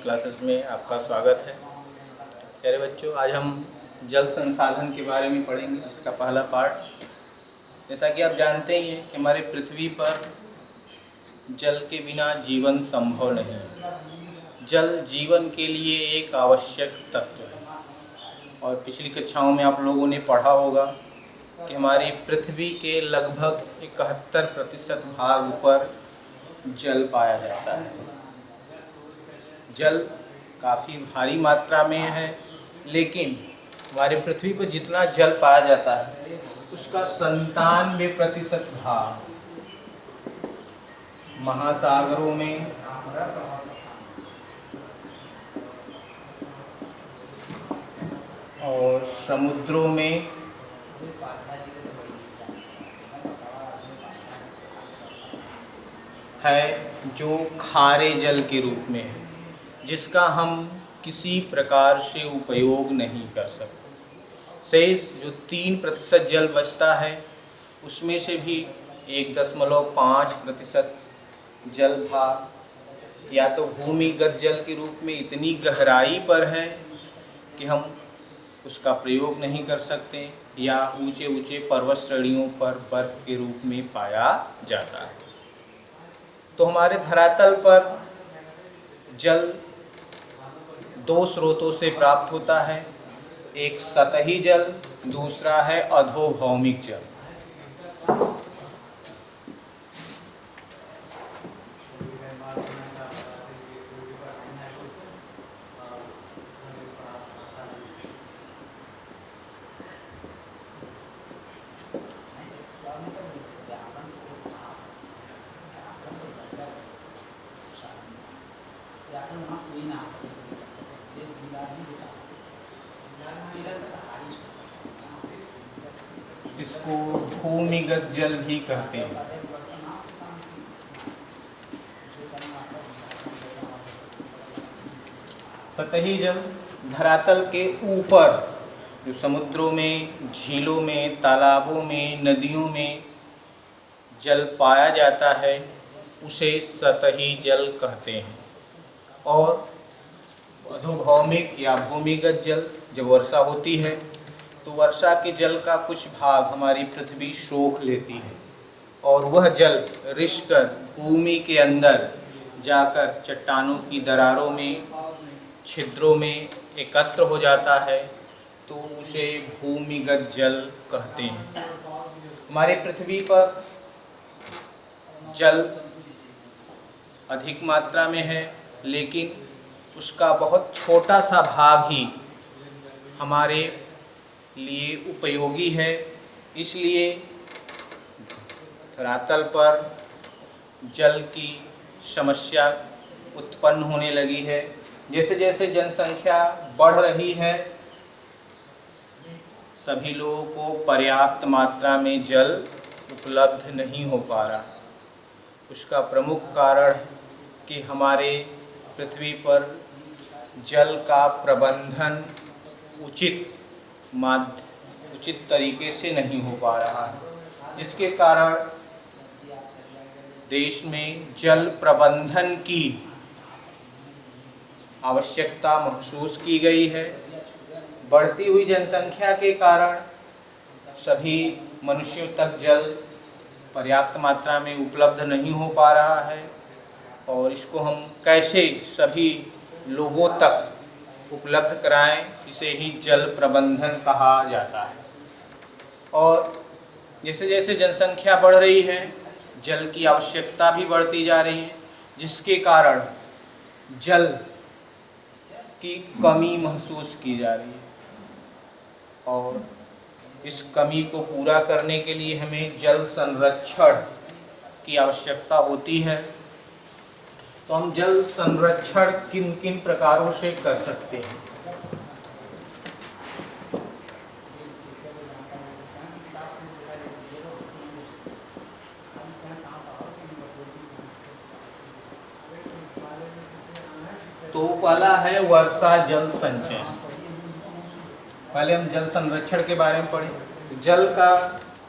Classes में आपका स्वागत है। प्यारे बच्चों, आज हम जल संसाधन के बारे में पढ़ेंगे, जिसका पहला पार्ट। जैसा कि आप जानते ही हैं कि हमारे पृथ्वी पर जल के बिना जीवन संभव नहीं है। जल जीवन के लिए एक आवश्यक तत्व है। और पिछली कक्षाओं में आप लोगों ने पढ़ा होगा कि हमारी पृथ्वी के लगभग 71% भाग पर जल पाया जाता है। जल काफ़ी भारी मात्रा में है, लेकिन हमारे पृथ्वी पर जितना जल पाया जाता है उसका 97% भाग महासागरों में और समुद्रों में है, जो खारे जल के रूप में है, जिसका हम किसी प्रकार से उपयोग नहीं कर सकते। शेष जो 3% जल बचता है, उसमें से भी 1.5% जल भाग या तो भूमिगत जल के रूप में इतनी गहराई पर है कि हम उसका प्रयोग नहीं कर सकते, या ऊंचे ऊंचे पर्वत श्रेणियों पर बर्फ के रूप में पाया जाता है। तो हमारे धरातल पर जल दो स्रोतों से प्राप्त होता है। एक सतही जल, दूसरा है अधोभौमिक जल। इसको भूमिगत जल भी कहते हैं। सतही जल धरातल के ऊपर, जो समुद्रों में, झीलों में, तालाबों में, नदियों में जल पाया जाता है, उसे सतही जल कहते हैं। और अधोभौमिक या भूमिगत जल, जब वर्षा होती है तो वर्षा के जल का कुछ भाग हमारी पृथ्वी सोख लेती है, और वह जल रिसकर भूमि के अंदर जाकर चट्टानों की दरारों में, छिद्रों में एकत्र हो जाता है, तो उसे भूमिगत जल कहते हैं। हमारी पृथ्वी पर जल अधिक मात्रा में है, लेकिन उसका बहुत छोटा सा भाग ही हमारे लिए उपयोगी है। इसलिए धरातल पर जल की समस्या उत्पन्न होने लगी है। जैसे जैसे जनसंख्या बढ़ रही है, सभी लोगों को पर्याप्त मात्रा में जल उपलब्ध नहीं हो पा रहा। उसका प्रमुख कारण कि हमारे पृथ्वी पर जल का प्रबंधन उचित तरीके से नहीं हो पा रहा है, जिसके कारण देश में जल प्रबंधन की आवश्यकता महसूस की गई है। बढ़ती हुई जनसंख्या के कारण सभी मनुष्यों तक जल पर्याप्त मात्रा में उपलब्ध नहीं हो पा रहा है, और इसको हम कैसे सभी लोगों तक उपलब्ध कराएं, इसे ही जल प्रबंधन कहा जाता है। और जैसे जैसे जनसंख्या बढ़ रही है, जल की आवश्यकता भी बढ़ती जा रही है, जिसके कारण जल की कमी महसूस की जा रही है। और इस कमी को पूरा करने के लिए हमें जल संरक्षण की आवश्यकता होती है। तो हम जल संरक्षण किन किन प्रकारों से कर सकते हैं? तो पहला है वर्षा जल संचयन। पहले हम जल संरक्षण के बारे में पढ़ें। जल का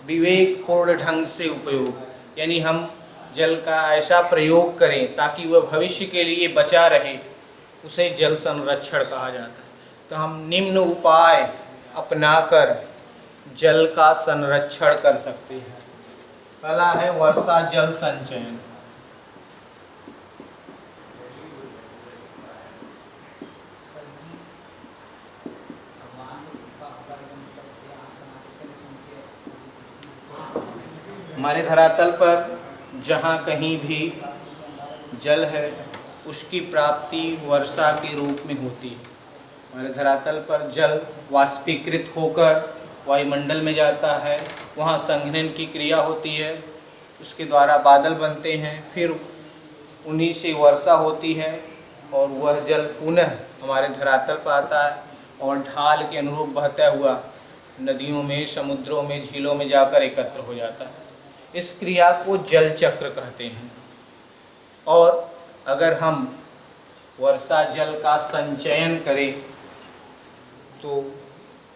विवेकपूर्ण ढंग से उपयोग, यानी हम जल का ऐसा प्रयोग करें ताकि वह भविष्य के लिए बचा रहे, उसे जल संरक्षण कहा जाता है। तो हम निम्न उपाय अपनाकर जल का संरक्षण कर सकते हैं। पहला है वर्षा जल संचयन। हमारे धरातल पर जहाँ कहीं भी जल है उसकी प्राप्ति वर्षा के रूप में होती है। हमारे धरातल पर जल वाष्पीकृत होकर वायुमंडल में जाता है, वहाँ संघनन की क्रिया होती है, उसके द्वारा बादल बनते हैं, फिर उन्हीं से वर्षा होती है और वह जल पुनः हमारे धरातल पर आता है और ढाल के अनुरूप बहता हुआ नदियों में, समुद्रों में, झीलों में जाकर एकत्र हो जाता है। इस क्रिया को जल चक्र कहते हैं। और अगर हम वर्षा जल का संचयन करें तो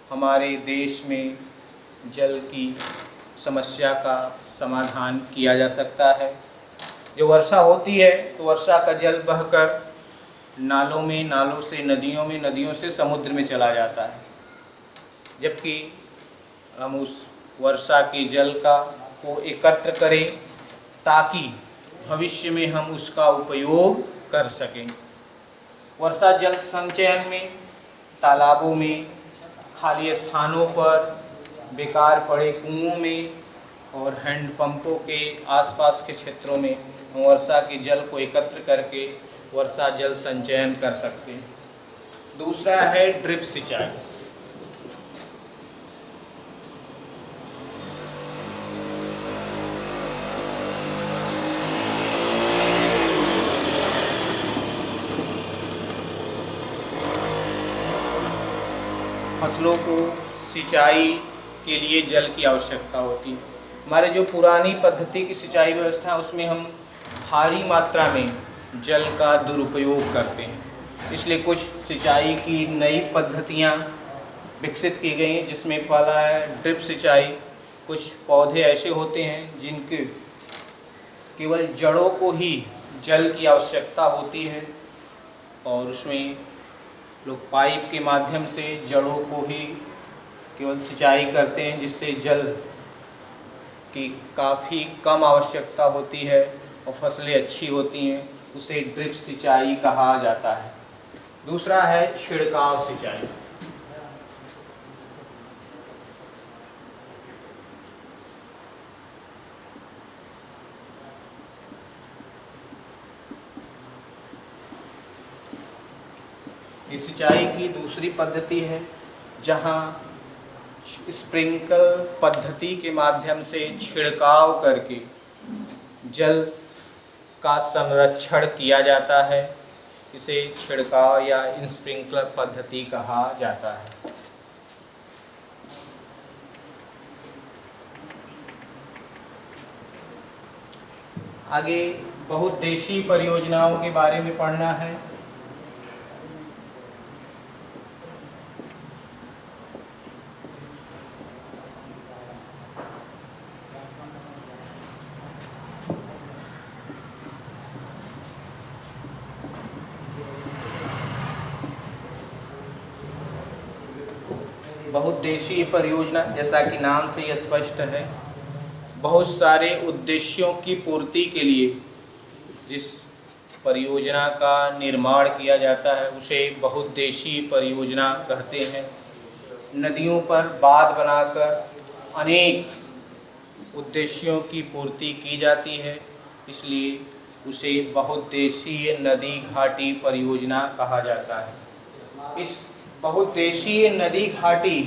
हमारे देश में जल की समस्या का समाधान किया जा सकता है। जो वर्षा होती है तो वर्षा का जल बहकर नालों में, नालों से नदियों में, नदियों से समुद्र में चला जाता है, जबकि हम उस वर्षा के जल को एकत्र करें ताकि भविष्य में हम उसका उपयोग कर सकें। वर्षा जल संचयन में तालाबों में, खाली स्थानों पर, बेकार पड़े कुओं में और हैंडपंपों के आसपास के क्षेत्रों में हम वर्षा के जल को एकत्र करके वर्षा जल संचयन कर सकते हैं। दूसरा है ड्रिप सिंचाई। फसलों को सिंचाई के लिए जल की आवश्यकता होती है। हमारे जो पुरानी पद्धति की सिंचाई व्यवस्था है उसमें हम भारी मात्रा में जल का दुरुपयोग करते हैं, इसलिए कुछ सिंचाई की नई पद्धतियाँ विकसित की गई हैं, जिसमें पहला है ड्रिप सिंचाई। कुछ पौधे ऐसे होते हैं जिनके केवल जड़ों को ही जल की आवश्यकता होती है और उसमें लोग पाइप के माध्यम से जड़ों को ही केवल सिंचाई करते हैं, जिससे जल की काफ़ी कम आवश्यकता होती है और फसलें अच्छी होती हैं। उसे ड्रिप सिंचाई कहा जाता है। दूसरा है छिड़काव सिंचाई। इस सिंचाई की दूसरी पद्धति है जहाँ स्प्रिंकल पद्धति के माध्यम से छिड़काव करके जल का संरक्षण किया जाता है। इसे छिड़काव या स्प्रिंकलर पद्धति कहा जाता है। आगे बहुउद्देशीय परियोजनाओं के बारे में पढ़ना है। बहुउद्देशीय परियोजना, जैसा कि नाम से यह स्पष्ट है, बहुत सारे उद्देश्यों की पूर्ति के लिए जिस परियोजना का निर्माण किया जाता है उसे बहुउद्देशीय परियोजना कहते हैं। नदियों पर बांध बनाकर अनेक उद्देश्यों की पूर्ति की जाती है, इसलिए उसे बहुउद्देशीय नदी घाटी परियोजना कहा जाता है। इस बहुउद्देशीय नदी घाटी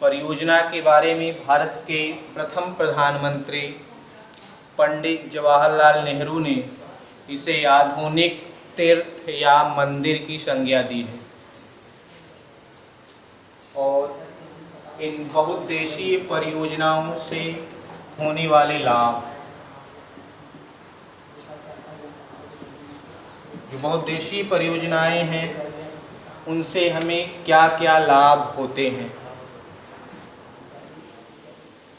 परियोजना के बारे में भारत के प्रथम प्रधानमंत्री पंडित जवाहरलाल नेहरू ने इसे आधुनिक तीर्थ या मंदिर की संज्ञा दी है। और इन बहुउद्देशीय परियोजनाओं से होने वाले लाभ, जो बहुउद्देशीय परियोजनाएं हैं उनसे हमें क्या क्या लाभ होते हैं,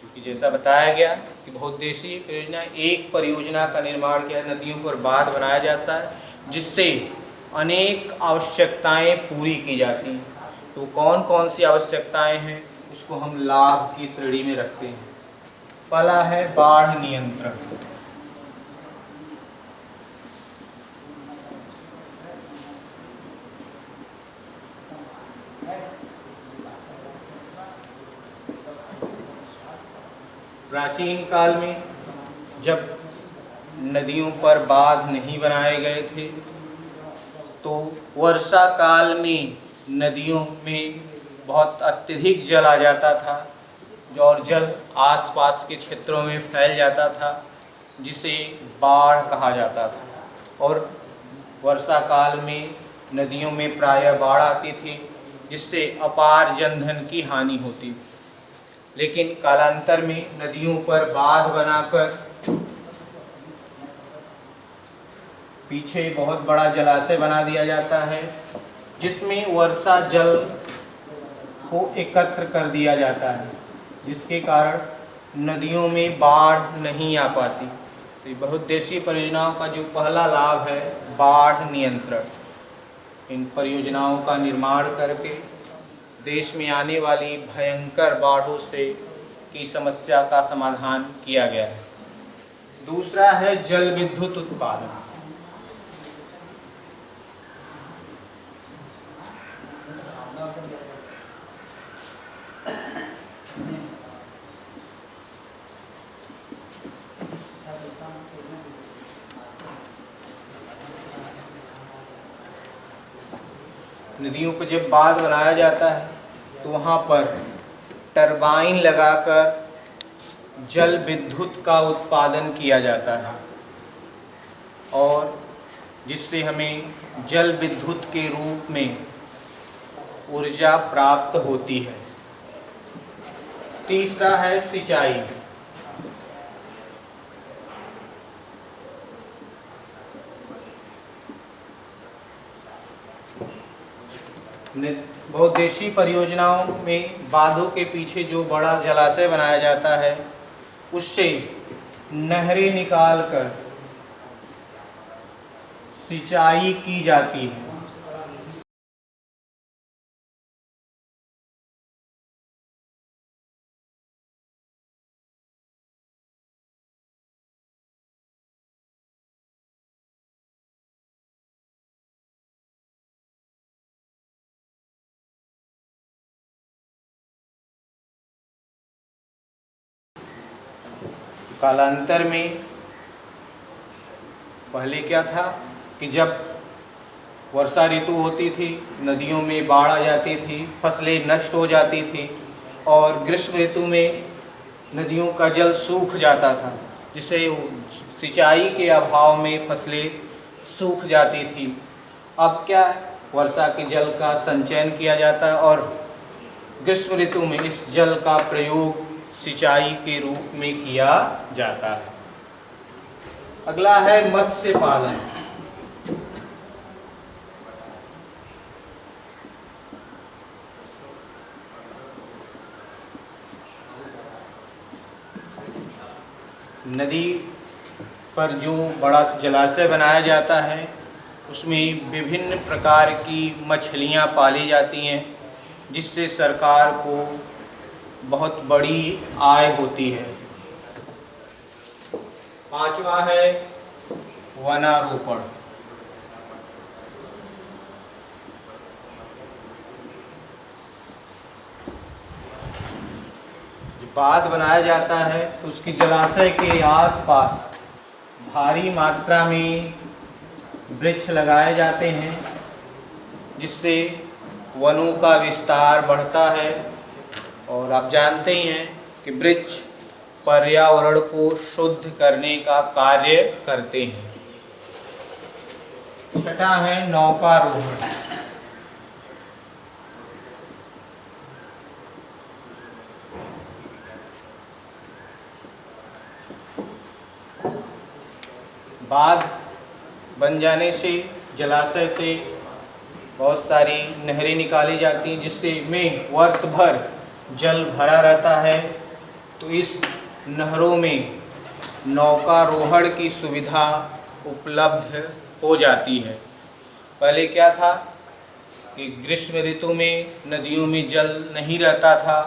क्योंकि जैसा बताया गया कि बहुउद्देशीय परियोजना एक परियोजना का निर्माण किया, नदियों पर बांध बनाया जाता है जिससे अनेक आवश्यकताएं पूरी की जाती हैं। तो कौन कौन सी आवश्यकताएं हैं उसको हम लाभ की श्रेणी में रखते हैं। पहला है बाढ़ नियंत्रण। प्राचीन काल में जब नदियों पर बांध नहीं बनाए गए थे तो वर्षा काल में नदियों में बहुत अत्यधिक जल आ जाता था और जल आसपास के क्षेत्रों में फैल जाता था, जिसे बाढ़ कहा जाता था। और वर्षा काल में नदियों में प्रायः बाढ़ आती थी, जिससे अपार जनधन की हानि होती। लेकिन कालांतर में नदियों पर बांध बनाकर पीछे बहुत बड़ा जलाशय बना दिया जाता है, जिसमें वर्षा जल को एकत्र कर दिया जाता है, जिसके कारण नदियों में बाढ़ नहीं आ पाती। तो बहुउद्देशीय परियोजनाओं का जो पहला लाभ है बाढ़ नियंत्रण। इन परियोजनाओं का निर्माण करके देश में आने वाली भयंकर बाढ़ों से की समस्या का समाधान किया गया है। दूसरा है जल विद्युत उत्पादन। नदियों पर जब बांध बनाया जाता है तो वहाँ पर टरबाइन लगाकर जल विद्युत का उत्पादन किया जाता है और जिससे हमें जल विद्युत के रूप में ऊर्जा प्राप्त होती है। तीसरा है सिंचाई। बहुउद्देशीय परियोजनाओं में बांधों के पीछे जो बड़ा जलाशय बनाया जाता है उससे नहरें निकालकर सिंचाई की जाती है। कालांतर में पहले क्या था कि जब वर्षा ऋतु होती थी नदियों में बाढ़ आ जाती थी, फसलें नष्ट हो जाती थी और ग्रीष्म ऋतु में नदियों का जल सूख जाता था, जिससे सिंचाई के अभाव में फसलें सूख जाती थी। अब क्या वर्षा के जल का संचयन किया जाता है और ग्रीष्म ऋतु में इस जल का प्रयोग सिंचाई के रूप में किया जाता है। अगला है मत्स्य पालन। नदी पर जो बड़ा जलाशय बनाया जाता है उसमें विभिन्न प्रकार की मछलियां पाली जाती हैं, जिससे सरकार को बहुत बड़ी आय होती है। पांचवा है वनारोपण। बांध बनाया जाता है तो उसकी जलाशय के आसपास भारी मात्रा में वृक्ष लगाए जाते हैं, जिससे वनों का विस्तार बढ़ता है। और आप जानते ही हैं कि वृक्ष पर्यावरण को शुद्ध करने का कार्य करते हैं। छठा है नौकारोहण। बांध बन जाने से जलाशय से बहुत सारी नहरें निकाली जाती हैं, जिससे में वर्ष भर जल भरा रहता है। तो इस नहरों में नौकारोहण की सुविधा उपलब्ध हो जाती है। पहले क्या था कि ग्रीष्म ऋतु में नदियों में जल नहीं रहता था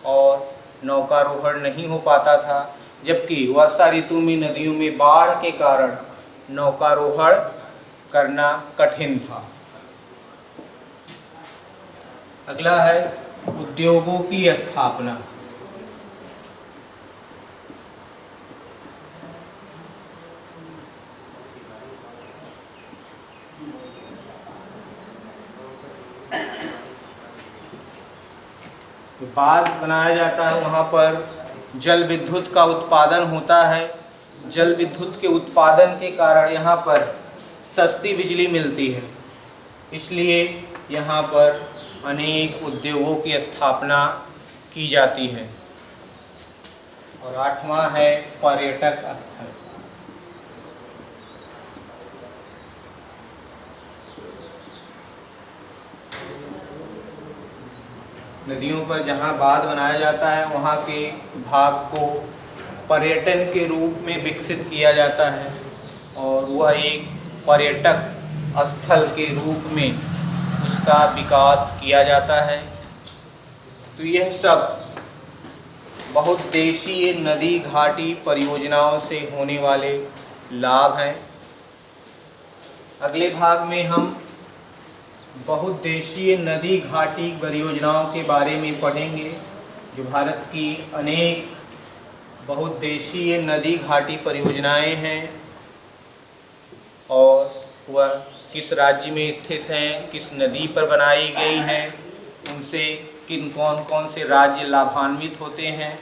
और नौकारोहण नहीं हो पाता था, जबकि वर्षा ऋतु में नदियों में बाढ़ के कारण नौकारोहण करना कठिन था। अगला है उद्योगों की स्थापना। बांध बनाया जाता है, वहाँ पर जल विद्युत का उत्पादन होता है। जल विद्युत के उत्पादन के कारण यहाँ पर सस्ती बिजली मिलती है, इसलिए यहाँ पर अनेक उद्योगों की स्थापना की जाती है। और 8वां है पर्यटक स्थल। नदियों पर जहाँ बांध बनाया जाता है वहाँ के भाग को पर्यटन के रूप में विकसित किया जाता है और वह एक पर्यटक स्थल के रूप में उसका विकास किया जाता है। तो यह सब बहुउद्देशीय नदी घाटी परियोजनाओं से होने वाले लाभ हैं। अगले भाग में हम बहुउद्देशीय नदी घाटी परियोजनाओं के बारे में पढ़ेंगे, जो भारत की अनेक बहुउद्देशीय नदी घाटी परियोजनाएं हैं और वह किस राज्य में स्थित हैं, किस नदी पर बनाई गई हैं, उनसे कौन कौन से राज्य लाभान्वित होते हैं,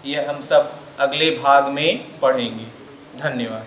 यह हम सब अगले भाग में पढ़ेंगे। धन्यवाद।